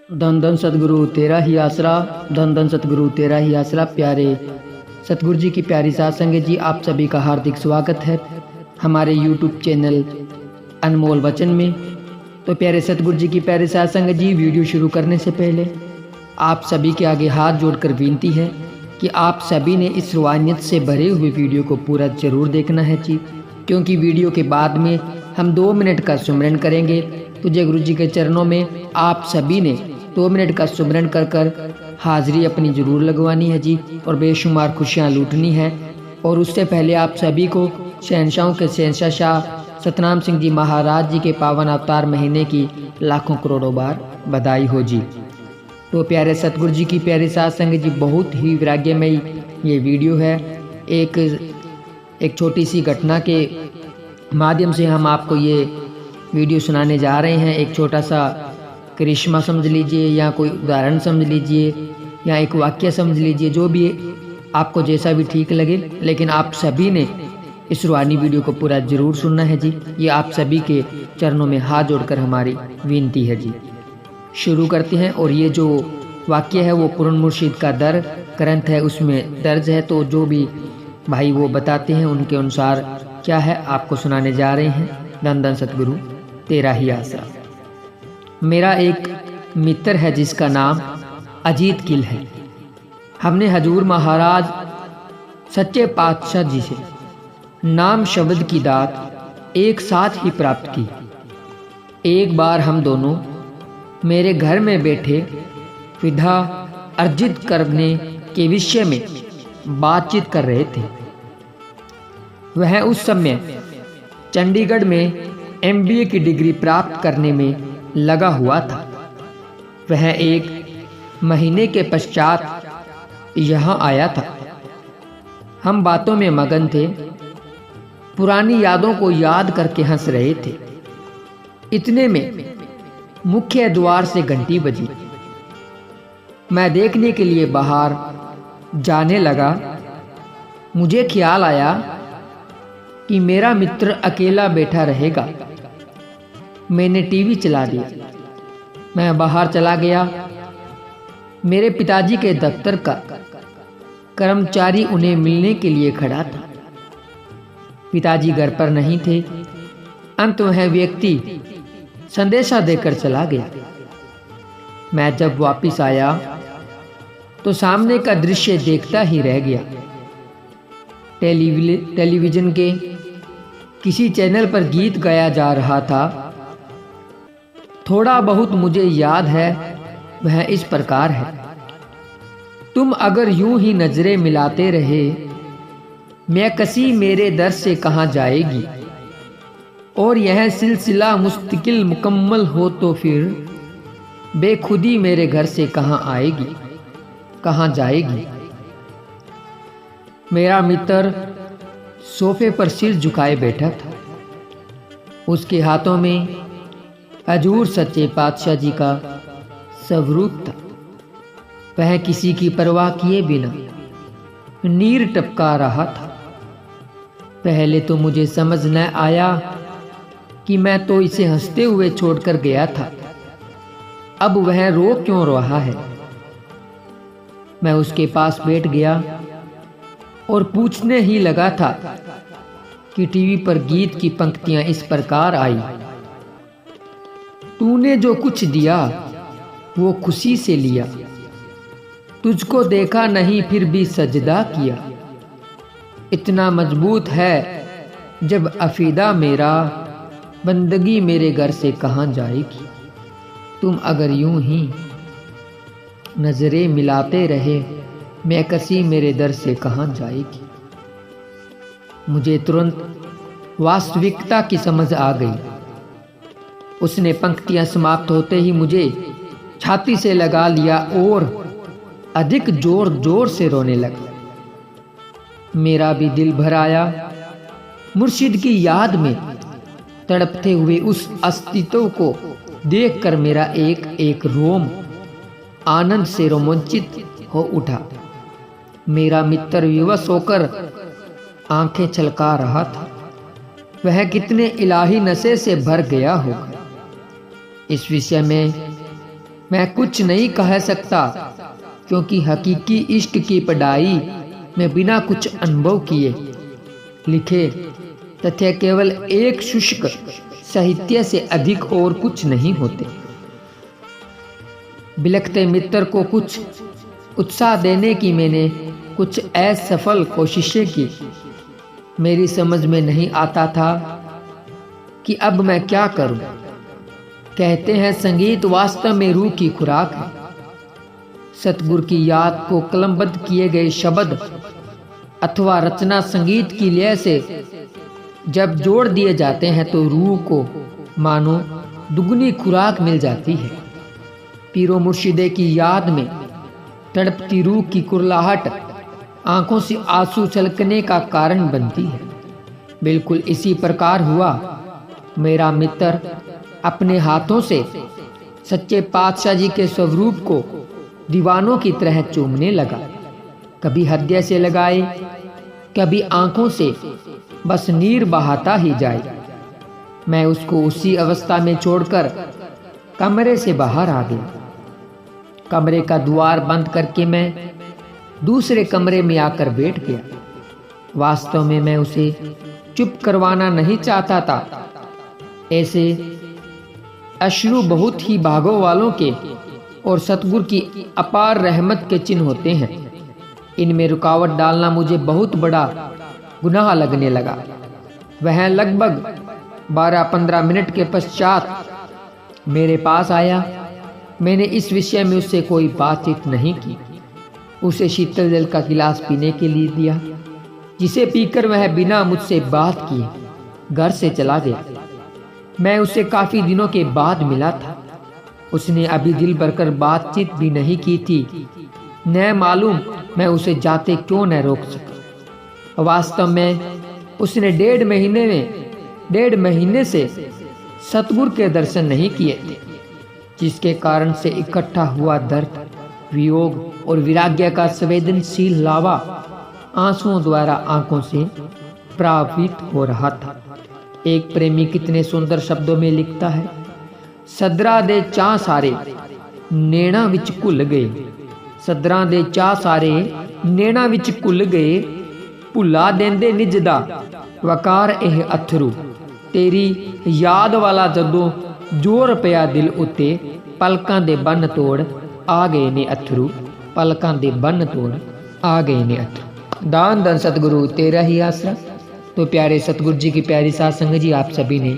धन धन सतगुरु तेरा ही आसरा, धन धन सतगुरु तेरा ही आसरा। प्यारे सतगुरु जी की प्यारी साध संगत जी, आप सभी का हार्दिक स्वागत है हमारे YouTube चैनल अनमोल वचन में। तो प्यारे सतगुरु जी की प्यारी साध संगत जी, वीडियो शुरू करने से पहले आप सभी के आगे हाथ जोड़कर विनती है कि आप सभी ने इस रूहानियत से भरे हुए वीडियो को पूरा जरूर देखना है जी, क्योंकि वीडियो के बाद में हम 2 मिनट का सुमरन करेंगे। तो जय गुरु जी के चरणों में आप सभी ने 2 मिनट का सुमरन कर कर हाजिरी अपनी जरूर लगवानी है जी, और बेशुमार खुशियाँ लूटनी है। और उससे पहले आप सभी को शहनशाहों के शहनशाह शाह सतनाम सिंह जी महाराज जी के पावन अवतार महीने की लाखों करोड़ों बार बधाई हो जी। तो प्यारे सतगुरु जी की प्यारी साध संगत जी, बहुत ही वैराग्यमयी ये वीडियो है। एक छोटी सी घटना के माध्यम से हम आपको ये वीडियो सुनाने जा रहे हैं। एक छोटा सा करिश्मा समझ लीजिए, या कोई उदाहरण समझ लीजिए, या एक वाक्य समझ लीजिए, जो भी आपको जैसा भी ठीक लगे, लेकिन आप सभी ने इस रूहानी वीडियो को पूरा जरूर सुनना है जी। ये आप सभी के चरणों में हाथ जोड़कर हमारी विनती है जी। शुरू करते हैं। और ये जो वाक्य है वो पूर्ण मुर्शिद का दर ग्रंथ है, उसमें दर्ज है। तो जो भी भाई वो बताते हैं उनके अनुसार क्या है आपको सुनाने जा रहे हैं। धन धन सतगुरु तेरा ही आसरा। मेरा एक मित्र है जिसका नाम अजीत किल है। हमने हजूर महाराज सच्चे पातशाह जी से नाम शब्द की दात एक साथ ही प्राप्त की। एक बार हम दोनों मेरे घर में बैठे विधा अर्जित करने के विषय में बातचीत कर रहे थे। वह उस समय चंडीगढ़ में MBA की डिग्री प्राप्त करने में लगा हुआ था। वह 1 महीने के पश्चात यहाँ आया था। हम बातों में मगन थे, पुरानी यादों को याद करके हंस रहे थे। इतने में मुख्य द्वार से घंटी बजी। मैं देखने के लिए बाहर जाने लगा। मुझे ख्याल आया कि मेरा मित्र अकेला बैठा रहेगा। मैंने टीवी चला दिया। मैं बाहर चला गया। मेरे पिताजी के दफ्तर का कर्मचारी उन्हें मिलने के लिए खड़ा था। पिताजी घर पर नहीं थे। अंत वह व्यक्ति संदेशा देकर चला गया। मैं जब वापस आया तो सामने का दृश्य देखता ही रह गया। टेलीविजन के किसी चैनल पर गीत गाया जा रहा था। थोड़ा बहुत मुझे याद है, वह इस प्रकार है। तुम अगर यूं ही नजरें मिलाते रहे, मैं कसी मेरे दर से कहाँ जाएगी। और यह सिलसिला मुस्तकिल मुकम्मल हो तो फिर बेखुदी मेरे घर से कहाँ आएगी, कहाँ जाएगी। मेरा मित्र सोफे पर सिर झुकाए बैठा था। उसके हाथों में हजूर सच्चे पातशाह जी का स्वरूप था। वह किसी की परवाह किए बिना नीर टपका रहा था। पहले तो मुझे समझ न आया कि मैं तो इसे हंसते हुए छोड़कर गया था, अब वह रो क्यों रहा है। मैं उसके पास बैठ गया और पूछने ही लगा था कि टीवी पर गीत की पंक्तियां इस प्रकार आई। तूने जो कुछ दिया वो खुशी से लिया, तुझको देखा नहीं फिर भी सजदा किया। इतना मजबूत है जब अफीदा मेरा, बंदगी मेरे घर से कहाँ जाएगी। तुम अगर यूं ही नजरें मिलाते रहे, मैं कसी मेरे दर से कहाँ जाएगी। मुझे तुरंत वास्तविकता की समझ आ गई। उसने पंक्तियां समाप्त होते ही मुझे छाती से लगा लिया और अधिक जोर जोर से रोने लगा। मेरा भी दिल भर आया। मुर्शिद की याद में तड़पते हुए उस अस्तित्व को देखकर मेरा एक एक रोम आनंद से रोमांचित हो उठा। मेरा मित्र विवश होकर आंखें छलका रहा था। वह कितने इलाही नशे से भर गया होगा। इस विषय में मैं कुछ नहीं कह सकता, क्योंकि हकीकी इश्क की पढ़ाई में बिना कुछ अनुभव किए लिखे तथ्य केवल एक शुष्क साहित्य से अधिक और कुछ नहीं होते। बिलखते मित्र को कुछ उत्साह देने की मैंने कुछ असफल कोशिशें की। मेरी समझ में नहीं आता था कि अब मैं क्या करूं। कहते हैं संगीत वास्तव में रूह की खुराक है। सतगुरु की याद को कलमबद्ध किए गए शब्द अथवा रचना संगीत की लय से जब जोड़ दिए जाते हैं तो रूह को मानो दुगनी खुराक मिल जाती है। पीरो मुर्शिदे की याद में तड़पती रूह की कुरलाहट आंखों से आंसू छलकने का कारण बनती है। बिल्कुल इसी प्रकार हुआ। मेरा मित्र अपने हाथों से सच्चे पातशाह जी के स्वरूप को दीवानों की तरह चूमने लगा। कभी हृदय से लगाए, कभी आंखों से, बस नीर बहाता ही जाए। मैं उसको उसी अवस्था में छोड़कर कमरे से बाहर आ गई। कमरे का द्वार बंद करके मैं दूसरे कमरे में आकर बैठ गया। वास्तव में मैं उसे चुप करवाना नहीं चाहता था। ऐसे अश्रु बहुत ही भागों वालों के और सतगुरु की अपार रहमत के चिन्ह होते हैं। इनमें रुकावट डालना मुझे बहुत बड़ा गुनाह लगने लगा। वह लगभग 12-15 मिनट के पश्चात मेरे पास आया। मैंने इस विषय में उससे कोई बातचीत नहीं की। उसे शीतल जल का गिलास पीने के लिए दिया, जिसे पीकर वह बिना मुझसे बात किए घर से चला गया। मैं उससे काफी दिनों के बाद मिला था। उसने अभी दिल भरकर बातचीत भी नहीं की थी। न मालूम मैं उसे जाते क्यों न रोक सका। वास्तव में उसने 1.5 महीने से सतगुरु के दर्शन नहीं किए थे, जिसके कारण से इकट्ठा हुआ दर्द, वियोग और विराग्य का संवेदनशील लावा आंसुओं द्वारा आंखों से प्रभावित हो रहा था। एक प्रेमी कितने सुंदर शब्दों में लिखता है, सदरा दे चा सारे नैना विच घुल गए, सदरा दे चा सारे नैना विच घुल गए, भुला देंदे निज दा वकार एह अथरू, तेरी याद वाला जदों जोर पिया दिल उत्ते, पलकां दे बन तोड़ आ गए ने अथरू, पलकां दे बन तोड़ आ गए ने अथरू। दान धन सतगुरु तेरा ही आसरा। तो प्यारे सतगुरु जी की प्यारी साथ संगत जी, आप सभी ने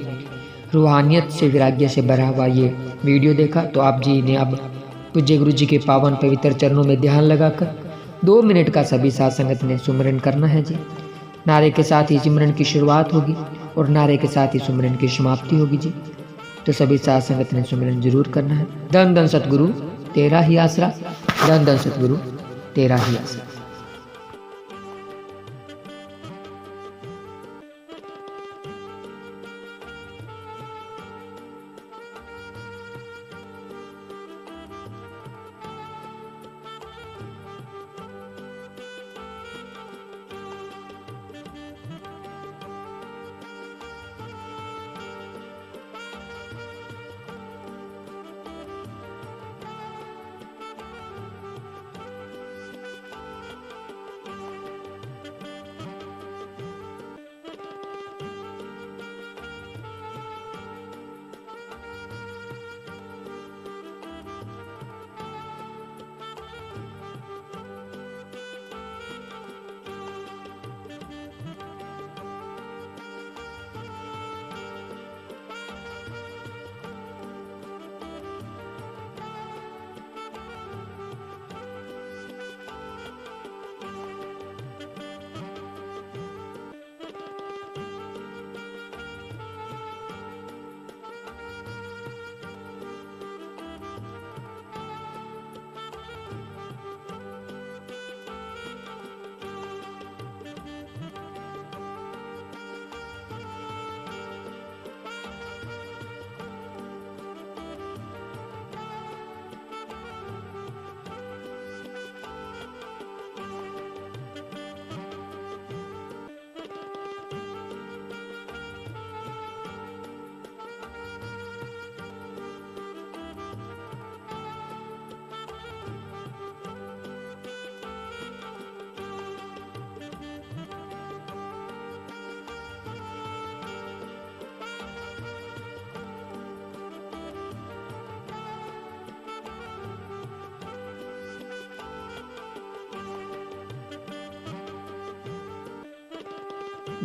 रूहानियत से वैराग्य से भरा हुआ ये वीडियो देखा। तो आप जी ने अब पूज्य गुरु जी के पावन पवित्र चरणों में ध्यान लगाकर 2 मिनट का सभी साथ संगत ने सुमरन करना है जी। नारे के साथ ही सिमरन की शुरुआत होगी और नारे के साथ ही सुमरन की समाप्ति होगी जी। तो सभी साथ संगत ने सुमरन जरूर करना है। धन धन सतगुरु तेरा ही आसरा, धन धन सतगुरु तेरा ही आसरा।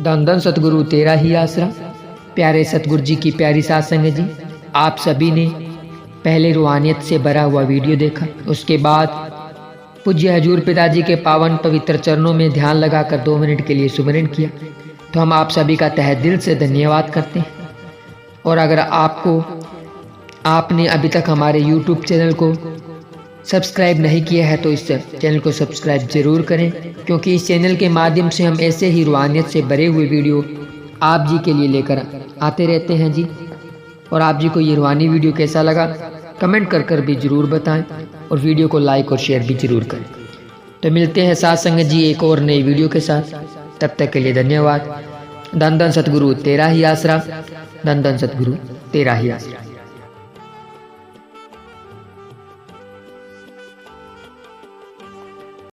धन धन सतगुरु तेरा ही आसरा। प्यारे सतगुरु जी की प्यारी सात संगत जी, आप सभी ने पहले रूहानियत से भरा हुआ वीडियो देखा, उसके बाद पूज्य हजूर पिताजी के पावन पवित्र चरणों में ध्यान लगाकर 2 मिनट के लिए सुमिरन किया। तो हम आप सभी का तहे दिल से धन्यवाद करते हैं। और अगर आपने अभी तक हमारे YouTube चैनल को सब्सक्राइब नहीं किया है तो इस चैनल को सब्सक्राइब जरूर करें, क्योंकि इस चैनल के माध्यम से हम ऐसे ही रूहानियत से भरे हुए वीडियो आप जी के लिए लेकर आते रहते हैं जी। और आप जी को ये रूहानी वीडियो कैसा लगा कमेंट कर भी ज़रूर बताएं, और वीडियो को लाइक और शेयर भी ज़रूर करें। तो मिलते हैं साथ संगत जी एक और नई वीडियो के साथ, तब तक के लिए धन्यवाद। धन धन सतगुरु तेरा ही आसरा, धन धन सतगुरु तेरा ही आसरा।